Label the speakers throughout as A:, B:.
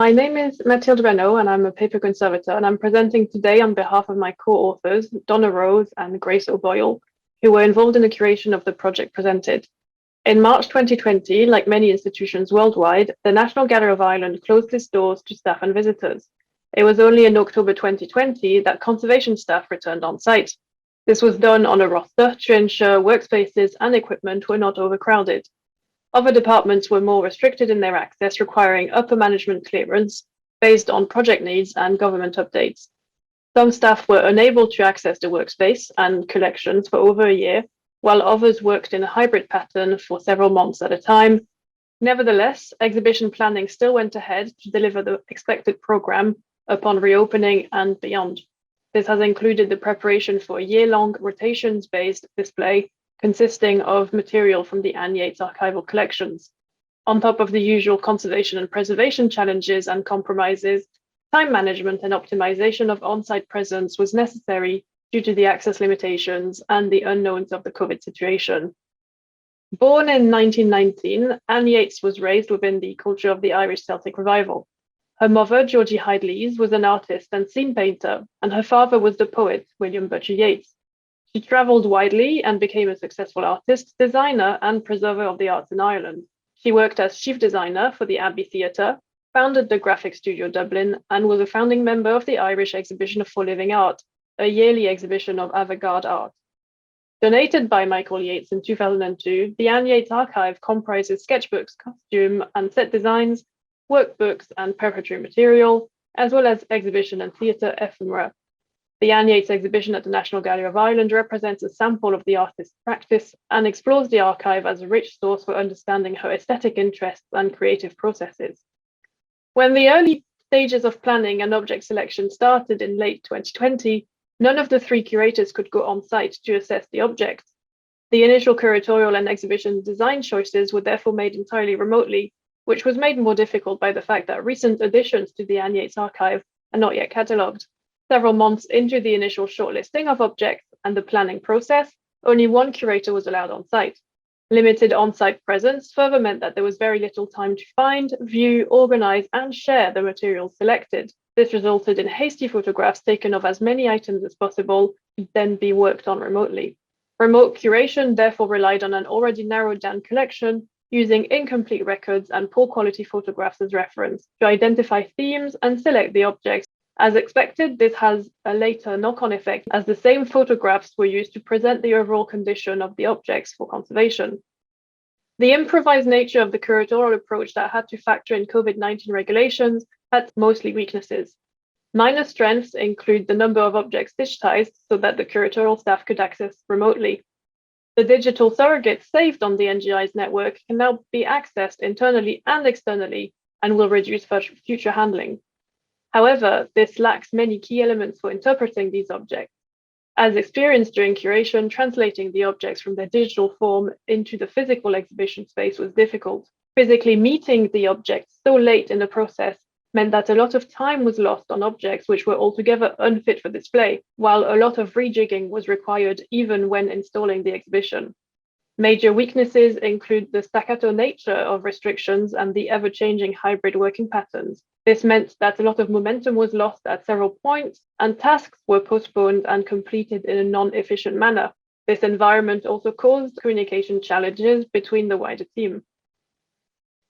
A: My name is Mathilde Renauld, and I'm a paper conservator, and I'm presenting today on behalf of my co-authors, Donna and Grace O'Boyle, who were involved in the curation of the project presented. In March 2020, like many institutions worldwide, the National Gallery of Ireland closed its doors to staff and visitors. It was only in October 2020 that conservation staff returned on site. This was done on a roster to ensure workspaces and equipment were not overcrowded. Other departments were more restricted in their access, requiring upper management clearance based on project needs and government updates. Some staff were unable to access the workspace and collections for over a year, while others worked in a hybrid pattern for several months at a time. Nevertheless, exhibition planning still went ahead to deliver the expected program upon reopening and beyond. This has included the preparation for a year-long rotations-based display consisting of material from the Anne Yeats archival collections. On top of the usual conservation and preservation challenges and compromises, time management and optimization of on-site presence was necessary due to the access limitations and the unknowns of the COVID situation. Born in 1919, Anne Yeats was raised within the culture of the Irish Celtic Revival. Her mother, Georgie Hyde-Lees, was an artist and scene painter, and her father was the poet, William Butcher Yeats. She travelled widely and became a successful artist, designer, and preserver of the arts in Ireland. She worked as chief designer for the Abbey Theatre, founded the Graphic Studio Dublin, and was a founding member of the Irish Exhibition for Living Art, a yearly exhibition of avant-garde art. Donated by Michael Yeats in 2002, the Anne Yeats archive comprises sketchbooks, costume and set designs, workbooks and preparatory material, as well as exhibition and theatre ephemera. The Anne Yeats exhibition at the National Gallery of Ireland represents a sample of the artist's practice and explores the archive as a rich source for understanding her aesthetic interests and creative processes. When the early stages of planning and object selection started in late 2020, none of the three curators could go on site to assess the objects. The initial curatorial and exhibition design choices were therefore made entirely remotely, which was made more difficult by the fact that recent additions to the Anne Yeats archive are not yet catalogued. Several months into the initial shortlisting of objects and the planning process, only one curator was allowed on site. Limited on-site presence further meant that there was very little time to find, view, organize, and share the materials selected. This resulted in hasty photographs taken of as many items as possible to then be worked on remotely. Remote curation therefore relied on an already narrowed down collection, using incomplete records and poor quality photographs as reference to identify themes and select the objects. As expected, this has a later knock-on effect as the same photographs were used to present the overall condition of the objects for conservation. The improvised nature of the curatorial approach that had to factor in COVID-19 regulations had mostly weaknesses. Minor strengths include the number of objects digitized so that the curatorial staff could access remotely. The digital surrogates saved on the NGI's network can now be accessed internally and externally and will reduce future handling. However, this lacks many key elements for interpreting these objects. As experienced during curation, translating the objects from their digital form into the physical exhibition space was difficult. Physically meeting the objects so late in the process meant that a lot of time was lost on objects which were altogether unfit for display, while a lot of rejigging was required even when installing the exhibition. Major weaknesses include the staccato nature of restrictions and the ever-changing hybrid working patterns. This meant that a lot of momentum was lost at several points, and tasks were postponed and completed in a non-efficient manner. This environment also caused communication challenges between the wider team.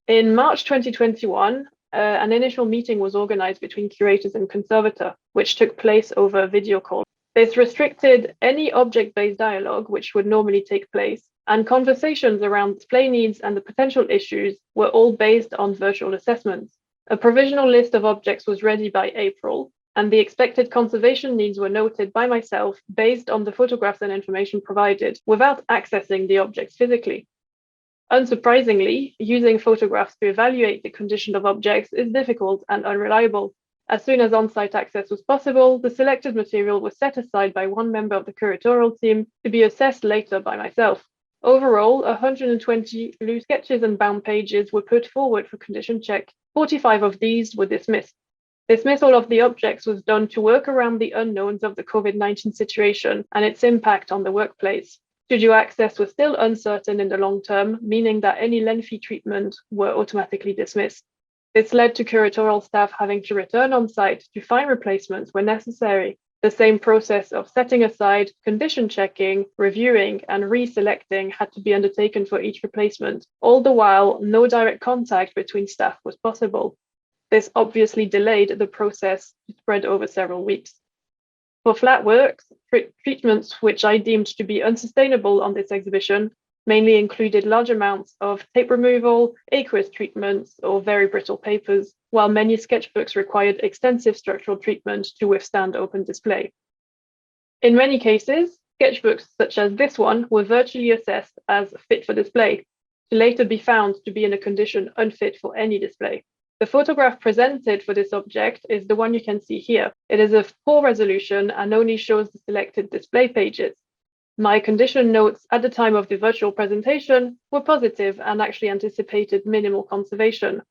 A: In March 2021, an initial meeting was organized between curators and conservator, which took place over a video call. This restricted any object-based dialogue which would normally take place, and conversations around display needs and the potential issues were all based on virtual assessments. A provisional list of objects was ready by April, and the expected conservation needs were noted by myself based on the photographs and information provided without accessing the objects physically. Unsurprisingly, using photographs to evaluate the condition of objects is difficult and unreliable. As soon as on-site access was possible, the selected material was set aside by one member of the curatorial team to be assessed later by myself. Overall, 120 loose sketches and bound pages were put forward for condition check. 45 of these were dismissed. Dismissal of the objects was done to work around the unknowns of the COVID-19 situation and its impact on the workplace. Studio access was still uncertain in the long term, meaning that any lengthy treatment were automatically dismissed. This led to curatorial staff having to return on site to find replacements where necessary. The same process of setting aside, condition checking, reviewing, and reselecting had to be undertaken for each replacement. All the while, no direct contact between staff was possible. This obviously delayed the process to spread over several weeks. For flat works, treatments which I deemed to be unsustainable on this exhibition mainly included large amounts of tape removal, aqueous treatments, or very brittle papers, while many sketchbooks required extensive structural treatment to withstand open display. In many cases, sketchbooks such as this one were virtually assessed as fit for display, to later be found to be in a condition unfit for any display. The photograph presented for this object is the one you can see here. It is of poor resolution and only shows the selected display pages. My condition notes at the time of the virtual presentation were positive and actually anticipated minimal conservation.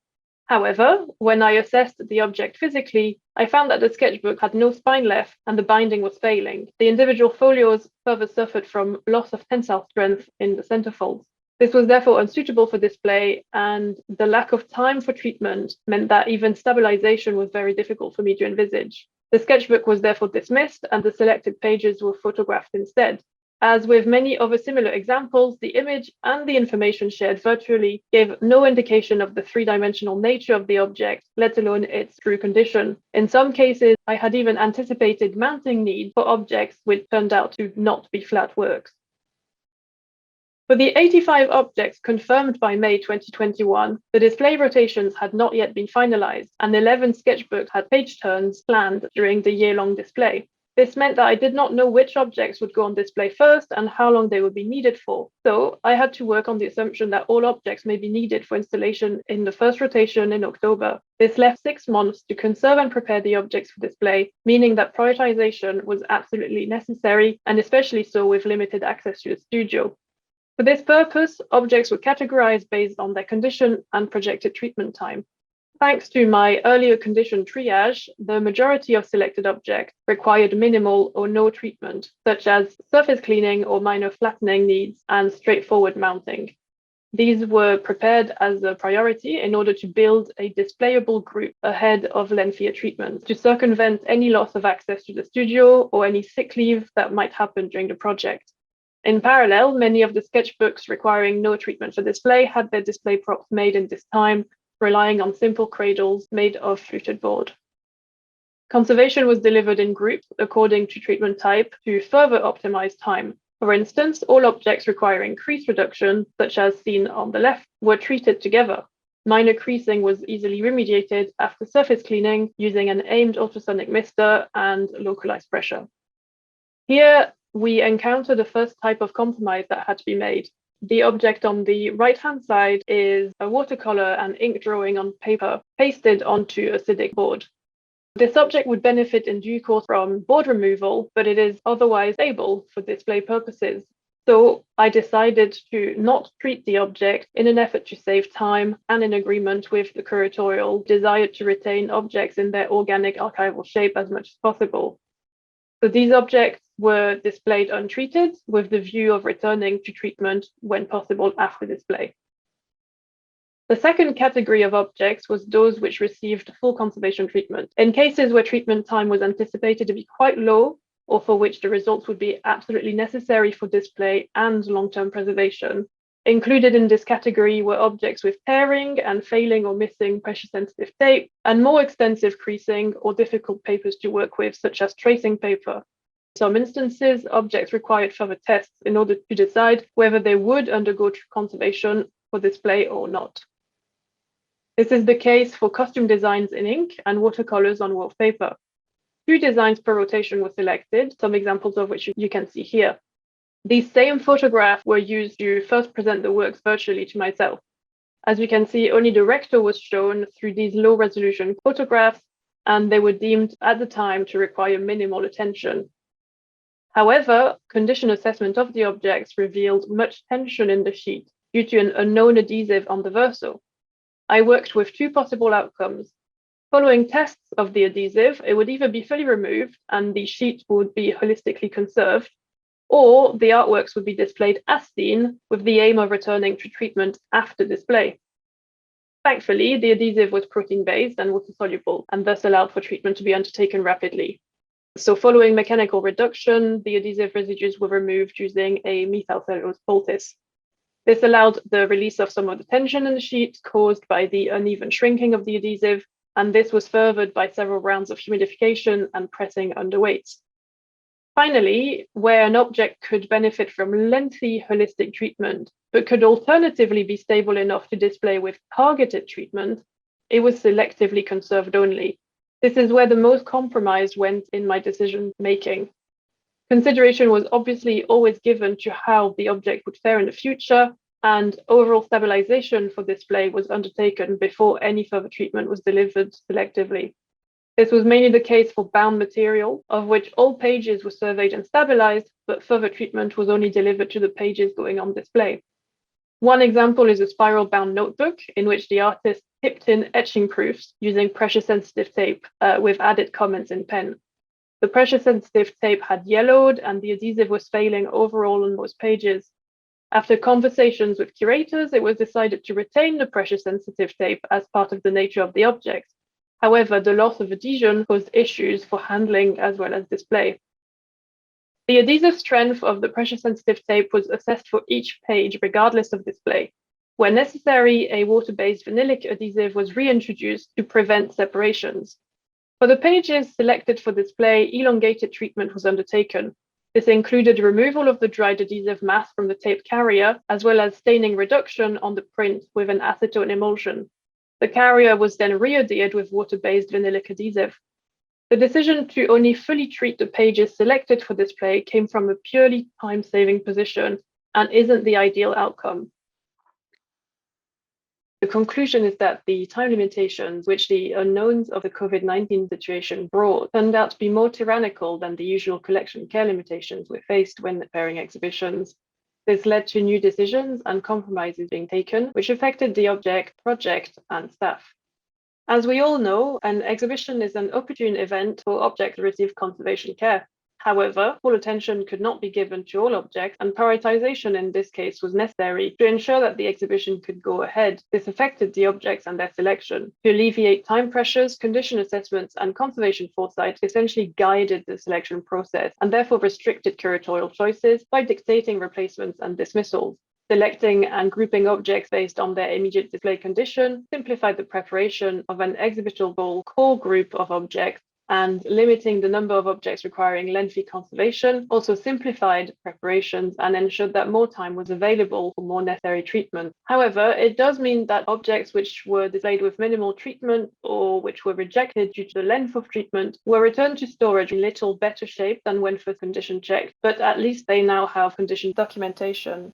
A: However, when I assessed the object physically, I found that the sketchbook had no spine left and the binding was failing. The individual folios further suffered from loss of tensile strength in the centerfolds. This was therefore unsuitable for display, and the lack of time for treatment meant that even stabilization was very difficult for me to envisage. The sketchbook was therefore dismissed and the selected pages were photographed instead. As with many other similar examples, the image and the information shared virtually gave no indication of the three-dimensional nature of the object, let alone its true condition. In some cases, I had even anticipated mounting needs for objects which turned out to not be flat works. For the 85 objects confirmed by May 2021, the display rotations had not yet been finalized, and 11 sketchbooks had page turns planned during the year-long display. This meant that I did not know which objects would go on display first and how long they would be needed for. So I had to work on the assumption that all objects may be needed for installation in the first rotation in October. This left 6 months to conserve and prepare the objects for display, meaning that prioritization was absolutely necessary, and especially so with limited access to the studio. For this purpose, objects were categorized based on their condition and projected treatment time. Thanks to my earlier condition triage, the majority of selected objects required minimal or no treatment, such as surface cleaning or minor flattening needs and straightforward mounting. These were prepared as a priority in order to build a displayable group ahead of lengthier treatments to circumvent any loss of access to the studio or any sick leave that might happen during the project. In parallel, many of the sketchbooks requiring no treatment for display had their display props made in this time, relying on simple cradles made of fluted board. Conservation was delivered in groups according to treatment type to further optimize time. For instance, all objects requiring crease reduction, such as seen on the left, were treated together. Minor creasing was easily remediated after surface cleaning using an aimed ultrasonic mister and localized pressure. Here, we encounter the first type of compromise that had to be made. The object on the right-hand side is a watercolor and ink drawing on paper pasted onto acidic board. This object would benefit in due course from board removal, but it is otherwise stable for display purposes. So I decided to not treat the object in an effort to save time and in agreement with the curatorial desired to retain objects in their organic archival shape as much as possible. So these objects were displayed untreated with the view of returning to treatment when possible after display. The second category of objects was those which received full conservation treatment. In cases where treatment time was anticipated to be quite low, or for which the results would be absolutely necessary for display and long-term preservation. Included in this category were objects with tearing and failing or missing pressure-sensitive tape, and more extensive creasing or difficult papers to work with, such as tracing paper. In some instances, objects required further tests in order to decide whether they would undergo conservation for display or not. This is the case for costume designs in ink and watercolors on wallpaper. 2 designs per rotation were selected, some examples of which you can see here. These same photographs were used to first present the works virtually to myself. As you can see, only the rector was shown through these low-resolution photographs, and they were deemed at the time to require minimal attention. However, condition assessment of the objects revealed much tension in the sheet due to an unknown adhesive on the verso. I worked with 2 possible outcomes. Following tests of the adhesive, it would either be fully removed and the sheet would be holistically conserved, or the artworks would be displayed as seen with the aim of returning to treatment after display. Thankfully, the adhesive was protein-based and water-soluble, and thus allowed for treatment to be undertaken rapidly. So following mechanical reduction, the adhesive residues were removed using a methyl cellulose poultice. This allowed the release of some of the tension in the sheet caused by the uneven shrinking of the adhesive, and this was furthered by several rounds of humidification and pressing under weights. Finally, where an object could benefit from lengthy holistic treatment, but could alternatively be stable enough to display with targeted treatment, it was selectively conserved only. This is where the most compromise went in my decision making. Consideration was obviously always given to how the object would fare in the future, and overall stabilization for display was undertaken before any further treatment was delivered selectively. This was mainly the case for bound material, of which all pages were surveyed and stabilized, but further treatment was only delivered to the pages going on display. One example is a spiral-bound notebook in which the artist tipped in etching proofs using pressure-sensitive tape with added comments in pen. The pressure-sensitive tape had yellowed and the adhesive was failing overall on most pages. After conversations with curators, it was decided to retain the pressure-sensitive tape as part of the nature of the object. However, the loss of adhesion caused issues for handling as well as display. The adhesive strength of the pressure-sensitive tape was assessed for each page, regardless of display. Where necessary, a water-based vinylic adhesive was reintroduced to prevent separations. For the pages selected for display, elongated treatment was undertaken. This included removal of the dried adhesive mass from the tape carrier, as well as staining reduction on the print with an acetone emulsion. The carrier was then re-adhered with water-based vinylic adhesive. The decision to only fully treat the pages selected for display came from a purely time-saving position and isn't the ideal outcome. The conclusion is that the time limitations which the unknowns of the COVID-19 situation brought turned out to be more tyrannical than the usual collection care limitations we faced when preparing exhibitions. This led to new decisions and compromises being taken, which affected the object, project, and staff. As we all know, an exhibition is an opportune event for objects to receive conservation care. However, full attention could not be given to all objects, and prioritization in this case was necessary to ensure that the exhibition could go ahead. This affected the objects and their selection. To alleviate time pressures, condition assessments and conservation foresight essentially guided the selection process and therefore restricted curatorial choices by dictating replacements and dismissals. Selecting and grouping objects based on their immediate display condition simplified the preparation of an exhibitable core group of objects, and limiting the number of objects requiring lengthy conservation also simplified preparations and ensured that more time was available for more necessary treatment. However, it does mean that objects which were displayed with minimal treatment or which were rejected due to the length of treatment were returned to storage in little better shape than when first condition checked, but at least they now have condition documentation.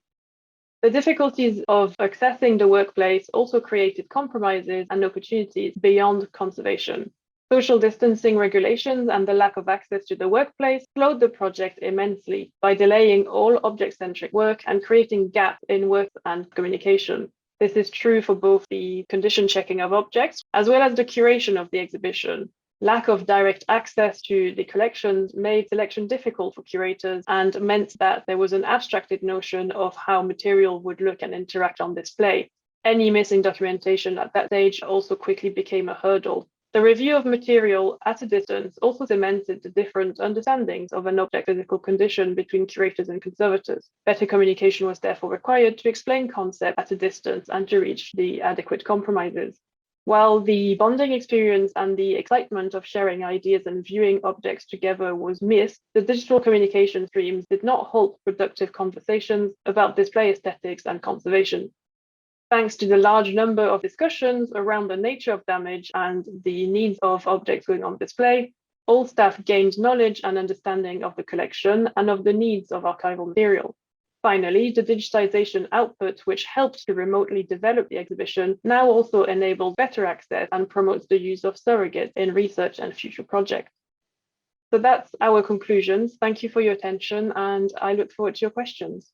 A: The difficulties of accessing the workplace also created compromises and opportunities beyond conservation. Social distancing regulations and the lack of access to the workplace slowed the project immensely by delaying all object-centric work and creating gaps in work and communication. This is true for both the condition checking of objects as well as the curation of the exhibition. Lack of direct access to the collections made selection difficult for curators and meant that there was an abstracted notion of how material would look and interact on display. Any missing documentation at that stage also quickly became a hurdle. The review of material at a distance also cemented the different understandings of an object's physical condition between curators and conservators. Better communication was therefore required to explain concepts at a distance and to reach the adequate compromises. While the bonding experience and the excitement of sharing ideas and viewing objects together was missed, the digital communication streams did not halt productive conversations about display aesthetics and conservation. Thanks to the large number of discussions around the nature of damage and the needs of objects going on display, all staff gained knowledge and understanding of the collection and of the needs of archival material. Finally, the digitisation output, which helped to remotely develop the exhibition, now also enables better access and promotes the use of surrogates in research and future projects. So that's our conclusions. Thank you for your attention, and I look forward to your questions.